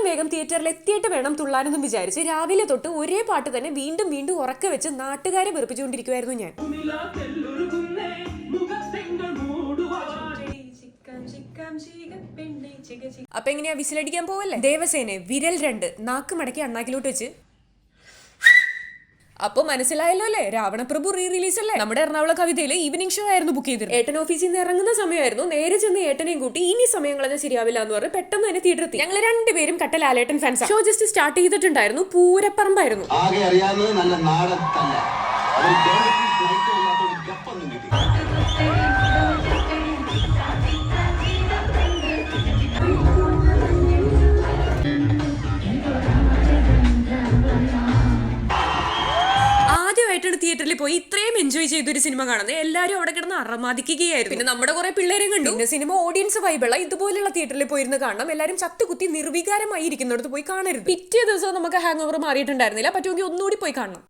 വേഗം തിയേറ്ററിൽ എത്തിയിട്ട് വേണം തുള്ളാനെന്നും വിചാരിച്ച് രാവിലെ തൊട്ട് ഒരേ പാട്ട് തന്നെ വീണ്ടും വീണ്ടും ഉറക്കെ വെച്ച് നാട്ടുകാരെ വെറുപ്പിച്ചുകൊണ്ടിരിക്കുവായിരുന്നു ഞാൻ. അപ്പൊ എങ്ങനെയാ വിസിലടിക്കാൻ പോവല്ലേ? ദേവസേനെ വിരൽ 2 നാക്ക് മടക്കി അണ്ണാക്കിലോട്ട് വെച്ച്. അപ്പൊ മനസ്സിലായല്ലോ അല്ലേ, രാവണപ്രഭു റീ റിലീസ് അല്ലേ? നമ്മുടെ എറണാകുളം കവിതയില് ഈവനിംഗ് ഷോ ആയിരുന്നു ബുക്ക് ചെയ്തിരുന്നത്. ഏട്ടൻ ഓഫീസിൽ നിന്ന് ഇറങ്ങുന്ന സമയമായിരുന്നു. നേരെ ചെന്ന് ഏട്ടനെയും കൂട്ടി ഇനി സമയം കളഞ്ഞാൽ ശരിയാവില്ല എന്ന് പറഞ്ഞ് പെട്ടെന്ന് തന്നെ തിയേറ്ററിൽ എത്തി. ഞങ്ങൾ രണ്ടുപേരും കട്ട ലാലേട്ടൻ ഫാൻസ്. ഷോ ജസ്റ്റ് സ്റ്റാർട്ട് ചെയ്തിട്ടുണ്ടായിരുന്നു. പൂരപ്പറമ്പായിരുന്നു. തിയേറ്ററിൽ പോയി ഇത്രയും എൻജോയ് ചെയ്തൊരു സിനിമ കാണുന്നത് എല്ലാവരും അവിടെ കിടന്ന് അറമാദിക്കുകയായിരുന്നു. പിന്നെ നമ്മുടെ കുറെ പിള്ളേരെയും കണ്ടു. പിന്നെ സിനിമ ഓഡിയൻസ് വൈബുള്ള ഇതുപോലുള്ള തിയേറ്ററിൽ പോയിരുന്ന് കാണണം. എല്ലാവരും ചത്തുകുത്തി നിർവികാരമായി ഇരിക്കുന്നിടത്ത് പോയി കാണരുത്. പിറ്റേ ദിവസം നമുക്ക് ഹാങ് ഓവർ മാറിയിട്ടുണ്ടായിരുന്നില്ല. പറ്റുമെങ്കിൽ ഒന്നുകൂടി പോയി കാണണം.